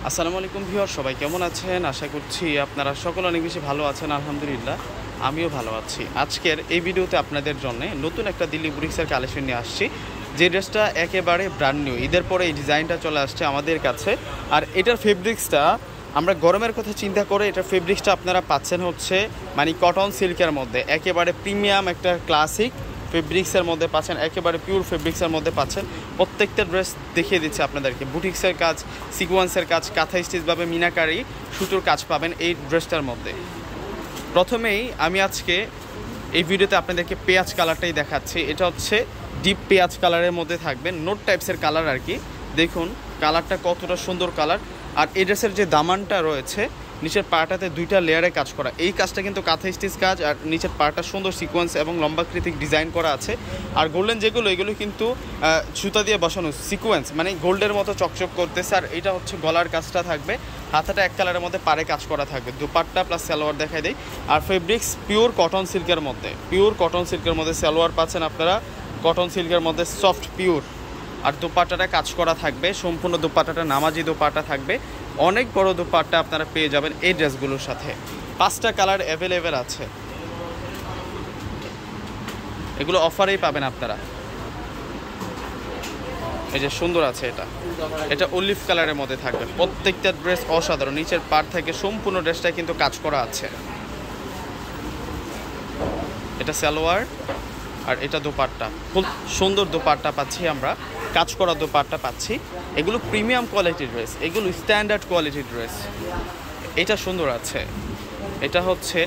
আসসালামু আলাইকুম ভিউয়ার, সবাই কেমন আছেন? আশা করছি আপনারা সকলে অনেক বেশি ভালো আছেন। আলহামদুলিল্লাহ আমিও ভালো আছি। আজকের এই ভিডিওতে আপনাদের জন্য নতুন একটা দিল্লি বুটিক্সের কালেকশন নিয়ে আসছি, যে ড্রেসটা একেবারে ব্র্যান্ড নিউ। ঈদের পরে এই ডিজাইনটা চলে আসছে আমাদের কাছে। আর এটার ফেব্রিক্সটা আমরা গরমের কথা চিন্তা করে এটার ফেব্রিক্সটা আপনারা পাচ্ছেন হচ্ছে মানে কটন সিল্কের মধ্যে, একেবারে প্রিমিয়াম একটা ক্লাসিক ফেব্রিক্সের মধ্যে পাচ্ছেন, একেবারে পিওর ফেব্রিক্সের মধ্যে পাচ্ছেন। প্রত্যেকটা ড্রেস দেখিয়ে দিচ্ছে আপনাদেরকে। বুটিক্সের কাজ, সিকোয়েন্সের কাজ, কাঁথা স্টিচভাবে মিনাকারি সুতোর কাজ পাবেন এই ড্রেসটার মধ্যে। প্রথমেই আমি আজকে এই ভিডিওতে আপনাদেরকে পেঁয়াজ কালারটাই দেখাচ্ছি। এটা হচ্ছে ডিপ পেঁয়াজ কালারের মধ্যে থাকবে, নোট টাইপসের কালার আর কি। দেখুন কালারটা কতটা সুন্দর কালার। আর এই ড্রেসের যে দামানটা রয়েছে, নিচের পাটাতে দুইটা লেয়ারে কাজ করা। এই কাজটা কিন্তু কাঁথা স্টিচ কাজ, আর নিচের পাটা সুন্দর সিকোয়েন্স এবং লম্বাকৃতিক ডিজাইন করা আছে। আর গোল্ডেন যেগুলো, এগুলো কিন্তু সুতা দিয়ে বসানো সিকোয়েন্স, মানে গোল্ডের মতো চকচক করতেছে। আর এটা হচ্ছে গলার কাজটা থাকবে, হাতাটা এক কালারের মধ্যে পাড়ে কাজ করা থাকবে। দুপাট্টা প্লাস সালোয়ার দেখাই দেয়। আর ফেব্রিক্স পিওর কটন সিল্কের মধ্যে, পিওর কটন সিল্কের মধ্যে সালোয়ার পাচ্ছেন আপনারা, কটন সিল্কের মধ্যে সফট পিওর। আর দুপাট্টাটা কাজ করা থাকবে, সম্পূর্ণ দুপাট্টাটা নামাজি দুপাট্টা থাকবে। অনেক বড় দুপাট্টা আপনারা পেয়ে যাবেন এই ড্রেসগুলোর সাথে। 5টা কালার অ্যাভেলেবেল আছে, এগুলো অফারেই পাবেন আপনারা। এই যে সুন্দর আছে, এটা অলিভ কালারের মধ্যে থাকবে। প্রত্যেকটা ড্রেস অসাধারণ, নিচের পাড় থেকে সম্পূর্ণ ড্রেসটাই কিন্তু কাজ করা আছে। এটা সালোয়ার আর এটা দোপাট্টা, খুব সুন্দর দোপাট্টা পাচ্ছি আমরা, কাজ করা দোপাট্টা পাচ্ছি। এগুলো প্রিমিয়াম কোয়ালিটির ড্রেস, এগুলো স্ট্যান্ডার্ড কোয়ালিটির ড্রেস। এটা সুন্দর আছে, এটা হচ্ছে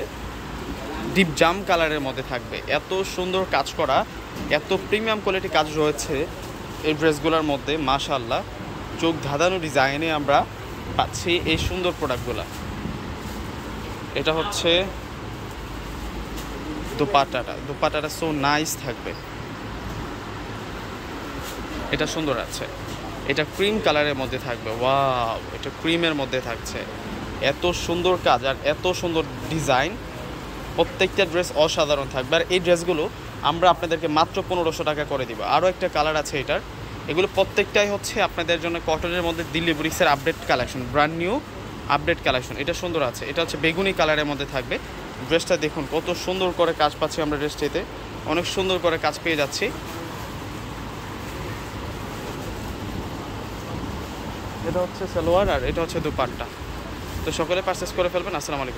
ডিপ জাম কালারের মধ্যে থাকবে। এত সুন্দর কাজ করা, এত প্রিমিয়াম কোয়ালিটি কাজ রয়েছে এই ড্রেসগুলোর মধ্যে। মাশাআল্লাহ, চোখ ধাঁধানো ডিজাইনে আমরা পাচ্ছি এই সুন্দর প্রোডাক্টগুলো। এটা হচ্ছে দোপাট্টাটা সো নাইস থাকবে, এটা সুন্দর আছে। এটা ক্রিম কালারের মধ্যে থাকবে, ওয়াও, এটা ক্রিমের মধ্যে থাকছে। এত সুন্দর কাজ আর এত সুন্দর ডিজাইন, প্রত্যেকটা ড্রেস অসাধারণ থাকবে। আর এই ড্রেসগুলো আমরা আপনাদেরকে মাত্র 1500 টাকা করে দিব। আরও একটা কালার আছে এটার, এগুলো প্রত্যেকটাই হচ্ছে আপনাদের জন্য কটনের মধ্যে দিল্লি বুটিক্সের update collection, brand new update collection. এটা সুন্দর আছে, এটা হচ্ছে বেগুনি কালারের মধ্যে থাকবে। ড্রেসটা দেখুন কত সুন্দর করে কাজ পাচ্ছি আমরা ড্রেসটিতে, অনেক সুন্দর করে কাজ পেয়ে যাচ্ছি। এটা হচ্ছে সালোয়ার আর এটা হচ্ছে দুপাট্টা। তো সকলে পারচেস করে ফেলবেন। আসসালামু আলাইকুম।